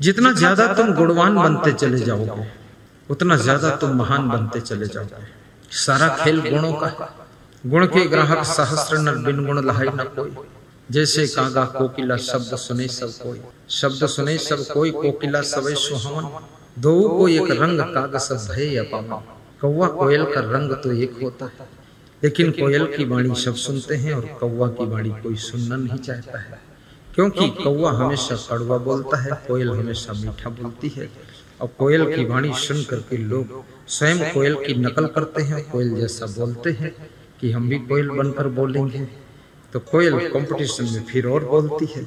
जितना ज्यादा तुम गुणवान बनते चले जाओगे उतना ज्यादा तुम महान बनते चले जाओगे। सारा खेल गुणों का है। गुण के ग्राहक सहस्र नर, बिन गुण लहाई न कोई। जैसे कागा कोकिला, शब्द सुने सब कोई। शब्द सुने सब कोई, कोकिला सबे सुहावन। दो को एक रंग, काग सब भय अपावन। कौवा कोयल का रंग तो एक होता है, लेकिन कोयल की वाणी सब सुनते हैं और कौवा की वाणी कोई सुनना नहीं चाहता है। क्योंकि कौवा हमेशा कड़वा बोलता है, कोयल हमेशा मीठा बोलती है। और कोयल की वाणी सुन करके लोग स्वयं कोयल की नकल करते हैं, कोयल जैसा बोलते हैं कि हम भी कोयल बनकर बोलेंगे। तो कोयल कंपटीशन में फिर और बोलती है,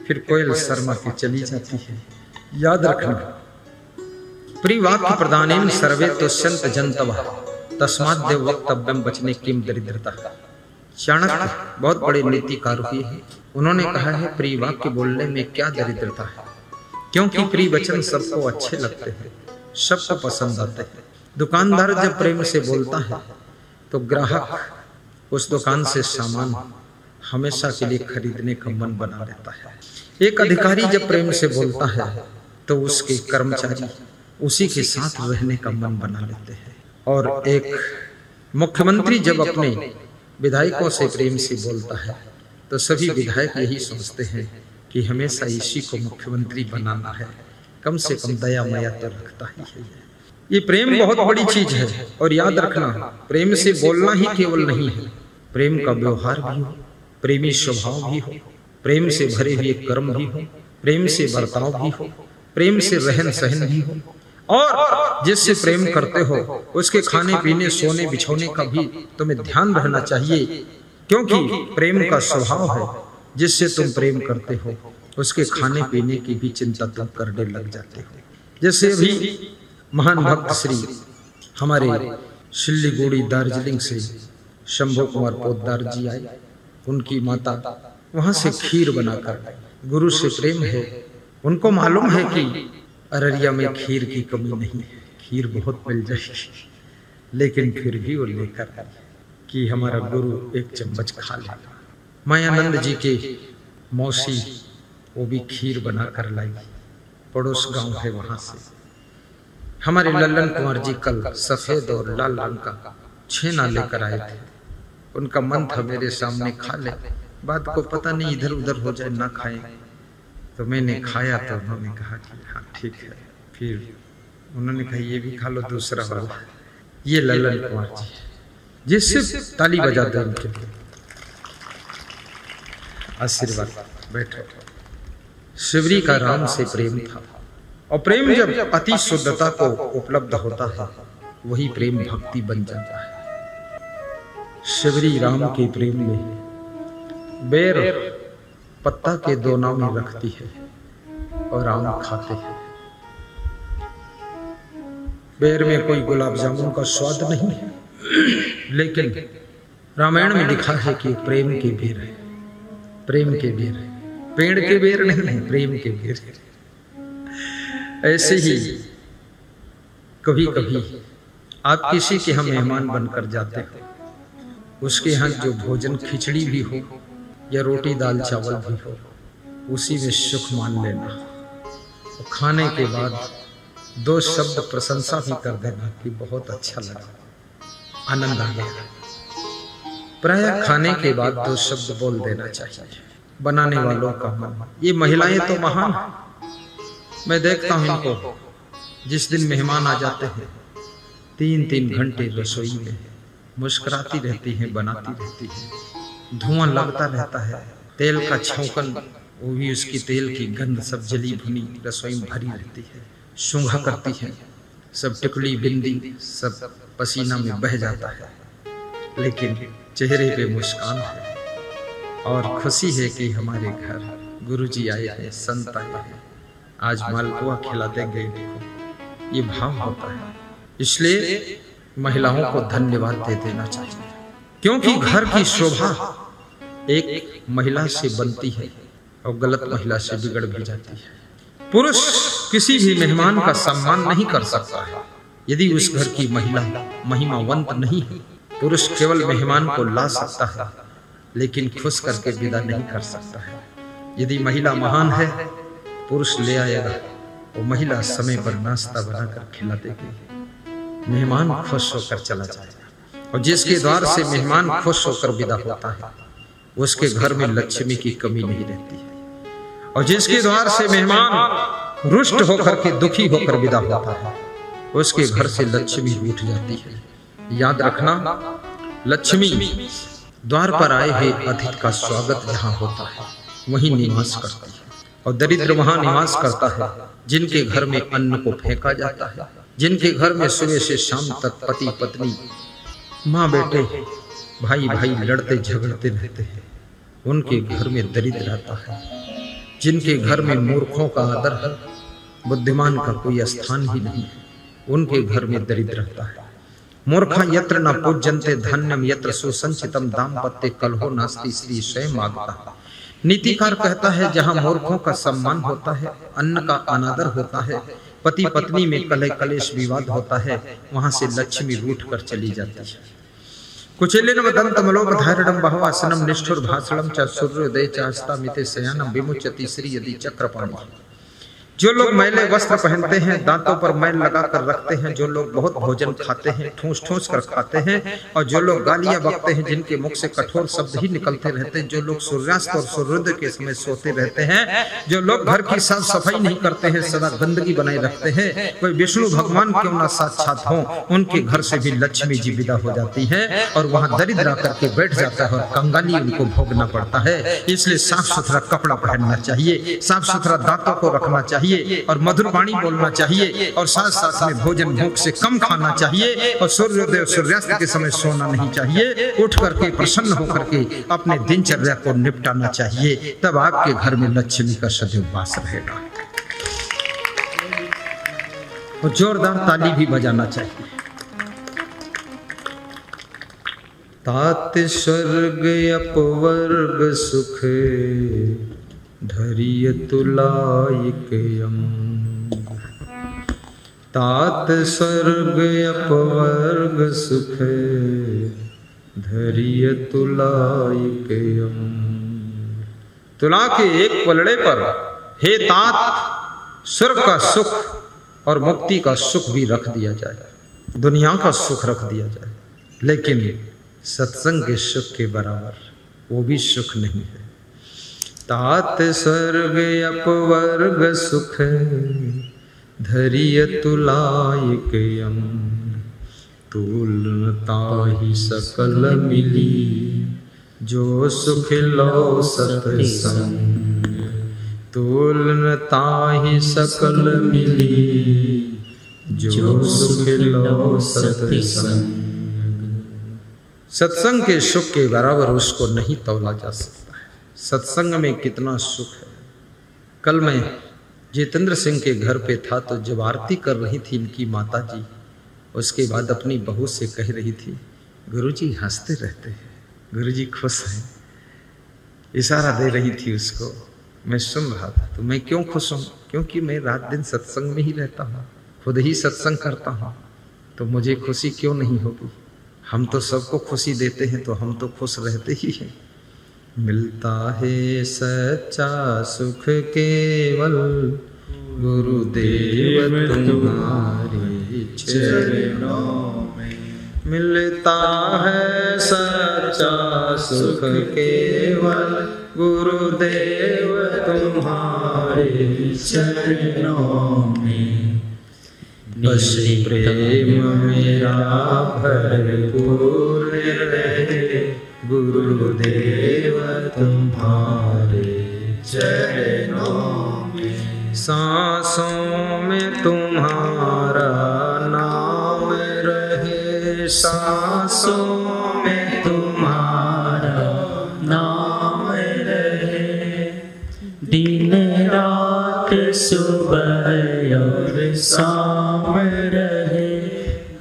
फिर कोयल शर्मा के चली जाती है। याद रखना, प्रिवाक्य प्रदानेन सर्वे तुष्यन्त जन्तवः, तस्मात् देव वक्तव्यम बचने किम दरिद्रता। चाणक्य बहुत बड़े नीतिकार हुए हैं। उन्होंने कहा है प्रिय वाक्य बोलने में क्या दरिद्रता है, क्योंकि प्रिय वचन सबको अच्छे लगते हैं, सबको पसंद आते हैं। दुकानदार जब प्रेम से बोलता है तो ग्राहक उस दुकान से सामान हमेशा के लिए खरीदने का मन बना लेता है। एक अधिकारी जब प्रेम से बोलता है तो उसके कर्मचारी उसी के साथ रहने का मन बना लेते हैं। और एक मुख्यमंत्री जब अपने विधायकों से प्रेम से बोलता है तो सभी विधायक यही सोचते हैं कि हमेशा इसी को मुख्यमंत्री बनाना है, कम से कम दया माया तो रखता ही है। ये प्रेम बहुत बड़ी चीज है। और याद रखना, प्रेम से बोलना ही केवल नहीं है, प्रेम का व्यवहार भी हो, प्रेमी स्वभाव भी हो, प्रेम से भरे हुए कर्म भी हो, प्रेम से बर्ताव भी हो, प्रेम से रहन सहन भी हो। और जिससे प्रेम करते हो उसके खाने पीने सोने बिछोने का भी तुम्हें ध्यान रहना चाहिए, क्योंकि प्रेम का स्वभाव है जिससे तुम प्रेम करते हो उसके खाने पीने की भी चिंता तुम करने लग जाते हो। जैसे अभी महान भक्त श्री हमारे सिल्लीगुड़ी दार्जिलिंग से शंभू कुमार पोद्दार जी आए, उनकी माता वहां से खीर बनाकर, गुरु से प्रेम है, उनको मालूम है कि अररिया में खीर की कमी नहीं है, खीर बहुत मिल जाएगी, लेकिन फिर भी वो लेकर आए कि हमारा गुरु एक चम्मच खा ले। मायानंद जी के मौसी वो भी खीर बनाकर लाई, पड़ोस गांव है वहां से। हमारे लल्लन कुमार जी कल सफेद और लाल रंग का छेना लेकर आए थे। उनका मन था मेरे सामने खा ले, बात को पता नहीं इधर उधर हो जाए ना खाए। तो मैंने खाया तो उन्होंने कहा कि हाँ ठीक है। फिर उन्होंने कहा ये भी खा लो दूसरा वाला। ये लल्लन कुमार जी, जिससे ताली बजा दे उनके लिए, आशीर्वाद। बैठो। शिवरी का राम से प्रेम था, और प्रेम जब अति शुद्धता को उपलब्ध होता है वही प्रेम भक्ति बन जाता है। शिवरी राम के प्रेम में बेर पत्ता के दो नाम रखती है और आम खाते हैं। बेर में कोई गुलाब जामुन का स्वाद नहीं है, लेकिन रामायण में लिखा है कि प्रेम के बेर है, प्रेम के बेर है, पेड़ के बेर नहीं है, प्रेम के बेर है। ऐसे ही कभी कभी आप किसी के यहाँ मेहमान बनकर जाते हो, उसके यहाँ जो भोजन खिचड़ी भी हो या रोटी दाल चावल भी हो, उसी में सुख मान लेना। और खाने के बाद दो शब्द प्रशंसा भी कर देना कि बहुत अच्छा लगा, आनंद आ गया। प्रायः खाने के बाद दो शब्द बोल देना चाहिए। बनाने वालों का मन, ये महिलाएं तो महान, मैं देखता हूं इनको, जिस दिन मेहमान आ जाते हैं 3-3 घंटे रसोई में मुस्कुराती रहती हैं, बनाती रहती हैं, धुआं लगता रहता है, तेल का छौंकन, वो भी उसकी तेल की गंध सब जली भुनी रसोई में भरी रहती है, सूंघा करती है, सब टिकली बिंदी सब पसीना में बह जाता है, लेकिन चेहरे पे मुस्कान है और खुशी है कि हमारे घर गुरुजी आए हैं, संत आए हैं, आज मालपुआ खिला देंगे। देखो ये भाव होता है। इसलिए महिलाओं को धन्यवाद दे देना चाहिए, क्योंकि घर की शोभा एक महिला से बनती है और गलत महिला से बिगड़ भी जाती है। पुरुष किसी भी मेहमान का सम्मान नहीं कर सकता है यदि उस घर की महिला महिमावंत नहीं है। पुरुष केवल मेहमान को ला सकता है, लेकिन खुश करके विदा नहीं कर सकता है। यदि महिला महान है, पुरुष ले आएगा, वो महिला समय पर नाश्ता बनाकर खिला देगी, मेहमान खुश होकर चला जाएगा। और जिसके द्वार से मेहमान खुश होकर विदा होता है उसके घर में लक्ष्मी की कमी नहीं रहती है। और जिसके द्वार से मेहमान रुष्ट होकर के दुखी होकर विदा होता है उसके घर से लक्ष्मी रूठ जाती है। याद रखना, लक्ष्मी द्वार पर आए हुए अतिथि का स्वागत जहां होता है वहीं निवास करती है, और दरिद्र वहां निवास करता है जिनके घर में अन्न को फेंका जाता है, जिनके घर में सुबह से शाम तक पति पत्नी, माँ बेटे, भाई भाई लड़ते झगड़ते रहते हैं, उनके घर में दरिद्र आता है। जिनके घर में मूर्खों का आदर है, बुद्धिमान का कोई स्थान ही नहीं है, उनके घर में दरिद्र रहता है। मूर्खा यत्र न पूज्यन्ते धन्यम यत्र सुसंचितम दाम्पत्य कलहो नास्ति श्री स्वयं आगता। नीतिकार कहता है जहां मूर्खों का सम्मान होता है, अन्न का अनादर होता है, पति पत्नी में कलह कलेश विवाद होता है, वहां से लक्ष्मी रूठ कर चली जाती है। कुचेलेन वदन्तमलोपधारणं बहवासनं निष्ठुर भाषणं च सूर्योदये च हस्तामिते शयनं विमुच्यति श्री यदि चक्रपाणि। जो लोग मैले वस्त्र पहनते हैं, दांतों पर मैल लगा कर रखते हैं, जो लोग बहुत भोजन खाते हैं, ठूस ठूस कर खाते हैं, और जो लोग गालियां बकते हैं, जिनके मुख से कठोर शब्द ही निकलते रहते हैं, जो लोग सूर्यास्त और सूर्योदय के समय सोते रहते हैं, जो लोग घर की साफ सफाई नहीं करते हैं, सदा गंदगी बनाए रखते हैं, कोई विष्णु भगवान क्यों ना साक्षात हो, उनके घर से भी लक्ष्मी जी विदा हो जाती है और वहां दरिद्र आकर के बैठ जाता है और कंगाली उनको भोगना पड़ता है। इसलिए साफ सुथरा कपड़ा पहनना चाहिए, साफ सुथरा दांतों को रखना चाहिए और मधुर वाणी बोलना चाहिए, और साथ साथ में भोजन भूख से कम खाना चाहिए, और सूर्योदय और सूर्यास्त के समय सोना नहीं चाहिए। उठ करके प्रसन्न होकर के अपने दिनचर्या को निपटाना चाहिए, तब आपके घर में लक्ष्मी का सदैव वास रहेगा। और जोरदार ताली भी बजाना चाहिए। तात स्वर्ग अपवर्ग सुख धरिय तुलायिकयम्। तात स्वर्ग अपवर्ग सुख धरिय तुलायिकयम्। तुला के एक पलड़े पर हे तात स्वर्ग का सुख और मुक्ति का सुख भी रख दिया जाए, दुनिया का सुख रख दिया जाए, लेकिन सत्संग के सुख के बराबर वो भी सुख नहीं है। तात स्वर्ग अपवर्ग सुख धरिय तुलायिकयम्। तुलता ही सकल मिली जो सुख लो सत्संग। तुलता ही सकल मिली जो सुख लो सत्संग। सत्संग के सुख के बराबर उसको नहीं तौला जा सकता। सत्संग में कितना सुख है। कल मैं जितेंद्र सिंह के घर पे था तो जब आरती कर रही थी इनकी माता जी, उसके बाद अपनी बहू से कह रही थी गुरुजी हंसते रहते हैं, गुरुजी खुश हैं, इशारा दे रही थी उसको। मैं सुन रहा था तो मैं क्यों खुश हूँ, क्योंकि मैं रात दिन सत्संग में ही रहता हूँ, खुद ही सत्संग करता हूँ, तो मुझे खुशी क्यों नहीं होगी। हम तो सबको खुशी देते हैं तो हम तो खुश रहते ही हैं। मिलता है सच्चा सुख केवल गुरुदेव तुम्हारे चरणों में। मिलता है सच्चा सुख केवल गुरुदेव तुम्हारे चरणों में। बस प्रेम मेरा भरपूर रहे गुरुदेव तुम्हारे चरणों में। सांसों में तुम्हारा नाम रहे, सांसों में तुम्हारा नाम रहे। दिन रात सुबह और शाम रहे,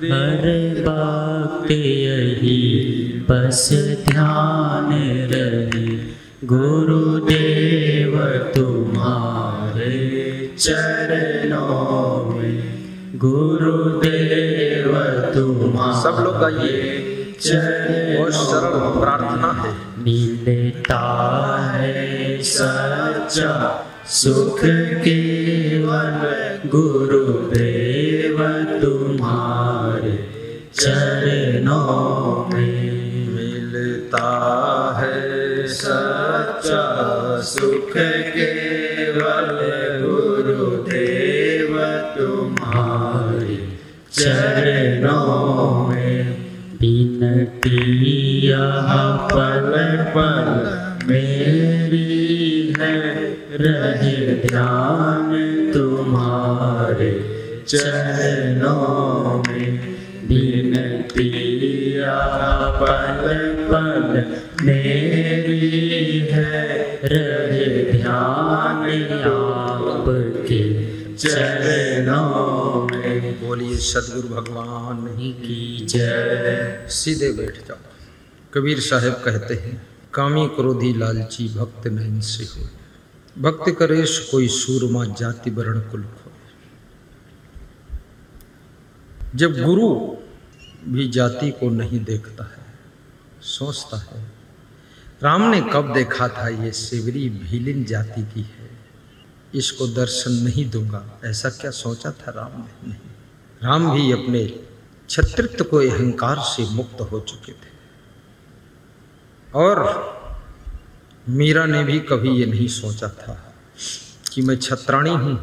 हर वक्त यही बस ध्यान रहे गुरुदेव तुम्हारे चरणों में। गुरुदेव तुम्हारे। सब लोग गाइए, बहुत सरल प्रार्थना है। मिलता है सच्चा सुख केवल गुरुदेव तुम्हारे चरणों में मिलता है सच्चा सुख केवल गुरुदेव तुम्हारे चरणों में। बिनती यह पल पल मेरी है, रहे ध्यान तुम्हारे चरणों में। बिनती यह पल पल मेरी है, रहे ध्यान आपके चरणों में। बोलिए सदगुरु भगवान की जय। सीधे बैठ जाओ। कबीर साहब कहते हैं, कामी क्रोधी लालची भक्त न इनसे हो, भक्त करेश कोई सूरमा जाति वर्ण कुल खोए। जब गुरु भी जाति को नहीं देखता है, सोचता है राम ने कब देखा था ये सेवरी भीलिन जाति की है, इसको दर्शन नहीं दूंगा, ऐसा क्या सोचा था राम ने? नहीं, राम भी अपने छत्रित्व को अहंकार से मुक्त हो चुके थे। और मीरा ने भी कभी ये नहीं सोचा था कि मैं छत्राणी हूं,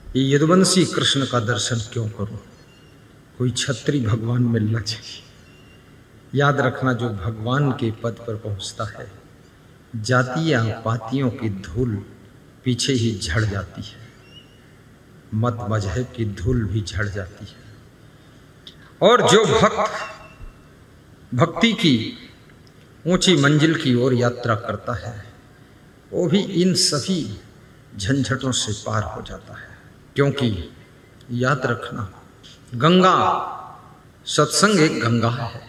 ये यदुवंशी कृष्ण का दर्शन क्यों करूं, कोई छत्री भगवान मिलना चाहिए। याद रखना, जो भगवान के पद पर पहुंचता है, जातियां पातियों की धूल पीछे ही झड़ जाती है, मत मजहब की धूल भी झड़ जाती है। और जो भक्त भक्ति की ऊंची मंजिल की ओर यात्रा करता है, वो भी इन सभी झंझटों से पार हो जाता है। क्योंकि याद रखना, गंगा सत्संग एक गंगा है,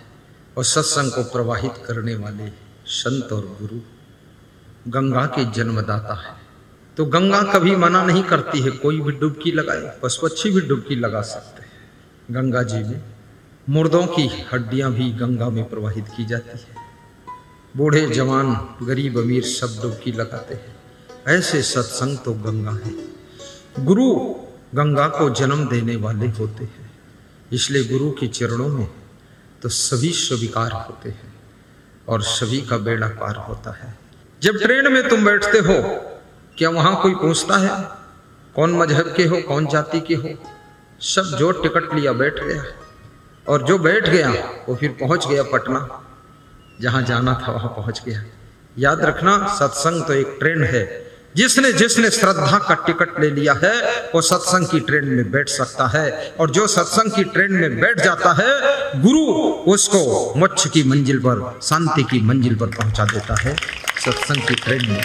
और सत्संग को प्रवाहित करने वाले संत और गुरु गंगा के जन्मदाता है। तो गंगा कभी मना नहीं करती है, कोई भी डुबकी लगाए, पशु पक्षी भी डुबकी लगा सकते हैं गंगा जी में। मुर्दों की हड्डियां भी गंगा में प्रवाहित की जाती है, बूढ़े जवान गरीब अमीर सब डुबकी लगाते हैं। ऐसे सत्संग तो गंगा है। गुरु गंगा को जन्म देने वाले होते हैं, इसलिए गुरु के चरणों में तो सभी स्वीकार होते हैं और सभी का बेड़ा पार होता है। जब ट्रेन में तुम बैठते हो, क्या वहां कोई पूछता है कौन मजहब के हो, कौन जाति के हो? सब जो टिकट लिया बैठ गया, और जो बैठ गया वो फिर पहुंच गया पटना, जहां जाना था वहां पहुंच गया। याद रखना, सत्संग तो एक ट्रेन है। जिसने जिसने श्रद्धा का टिकट ले लिया है, वो सत्संग की ट्रेन में बैठ सकता है, और जो सत्संग की ट्रेन में बैठ जाता है, गुरु उसको मोक्ष की मंजिल पर, शांति की मंजिल पर पहुंचा देता है। सत्संग की ट्रेन में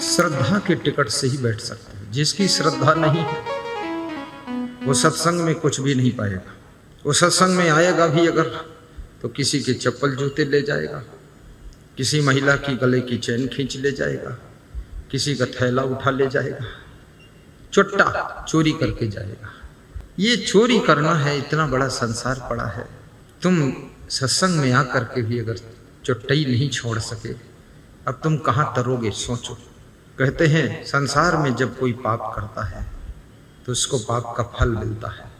श्रद्धा के टिकट से ही बैठ सकते हैं। जिसकी श्रद्धा नहीं है, वो सत्संग में कुछ भी नहीं पाएगा। वो सत्संग में आएगा भी अगर, तो किसी के चप्पल जूते ले जाएगा, किसी महिला की गले की चैन खींच ले जाएगा, किसी का थैला उठा ले जाएगा, चुट्टा चोरी करके जाएगा। ये चोरी करना है, इतना बड़ा संसार पड़ा है। तुम सत्संग में आकर के भी अगर चुट्टाई नहीं छोड़ सके, अब तुम कहाँ तरोगे? सोचो। कहते हैं संसार में जब कोई पाप करता है तो उसको पाप का फल मिलता है,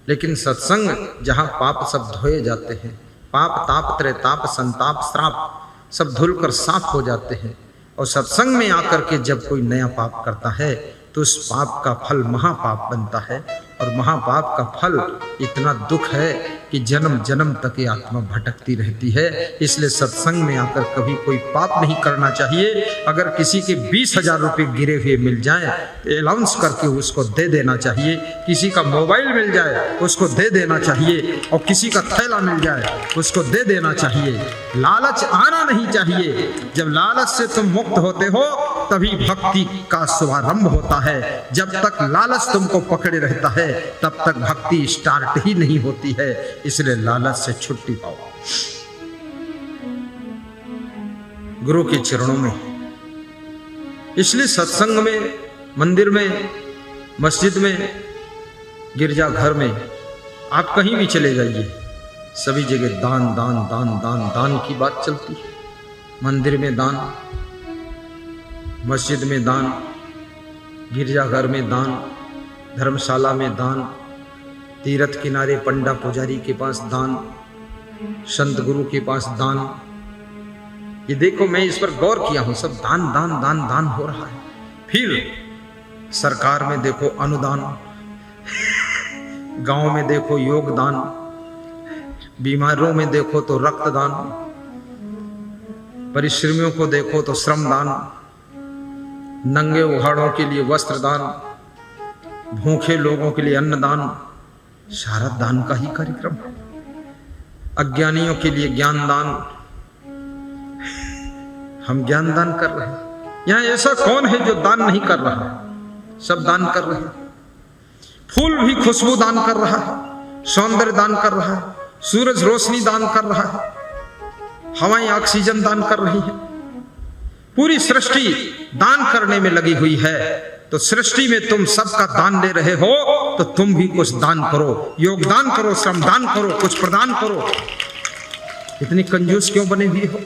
लेकिन सत्संग जहाँ पाप सब धोए जाते हैं, पाप ताप त्रेताप संताप श्राप सब धुलकर साफ हो जाते हैं, और सत्संग में आकर के जब कोई नया पाप करता है तो उस पाप का फल महापाप बनता है, और महापाप का फल इतना दुख है कि जन्म जन्म तक ये आत्मा भटकती रहती है। इसलिए सत्संग में आकर कभी कोई पाप नहीं करना चाहिए। अगर किसी के 20,000 रुपये गिरे हुए मिल जाए तो अलाउंस करके उसको दे देना चाहिए, किसी का मोबाइल मिल जाए उसको दे देना चाहिए, और किसी का थैला मिल जाए उसको दे देना चाहिए। लालच आना नहीं चाहिए। जब लालच से तुम मुक्त होते हो तभी भक्ति का शुभारंभ होता है। जब तक लालच तुमको पकड़े रहता है तब तक भक्ति स्टार्ट ही नहीं होती है। इसलिए लालच से छुट्टी पाओ। गुरु के चरणों में, इसलिए सत्संग में, मंदिर में, मस्जिद में, गिरजाघर में, आप कहीं भी चले जाइए, सभी जगह दान दान दान दान दान की बात चलती है। मंदिर में दान, मस्जिद में दान, गिरजाघर में दान, धर्मशाला में दान, तीर्थ किनारे पंडा पुजारी के पास दान, संत गुरु के पास दान। ये देखो, मैं इस पर गौर किया हूं, सब दान दान दान दान हो रहा है। फिर सरकार में देखो अनुदान, गांव में देखो योगदान, बीमारों में देखो तो रक्तदान, परिश्रमियों को देखो तो श्रमदान, नंगे उघाड़ों के लिए वस्त्रदान, भूखे लोगों के लिए अन्नदान। सारा दान का ही कार्यक्रम। अज्ञानियों के लिए ज्ञान दान, हम ज्ञान दान कर रहे हैं। यहां ऐसा कौन है जो दान नहीं कर रहा? सब दान कर रहे हैं। फूल भी खुशबू दान कर रहा है, सौंदर्य दान कर रहा है, सूरज रोशनी दान कर रहा है, हवाएं ऑक्सीजन दान कर रही है। पूरी सृष्टि दान करने में लगी हुई है। तो सृष्टि में तुम सबका दान ले रहे हो, तो तुम भी कुछ दान करो, योगदान करो, श्रमदान करो, कुछ प्रदान करो। इतनी कंजूस क्यों बने हुए हो?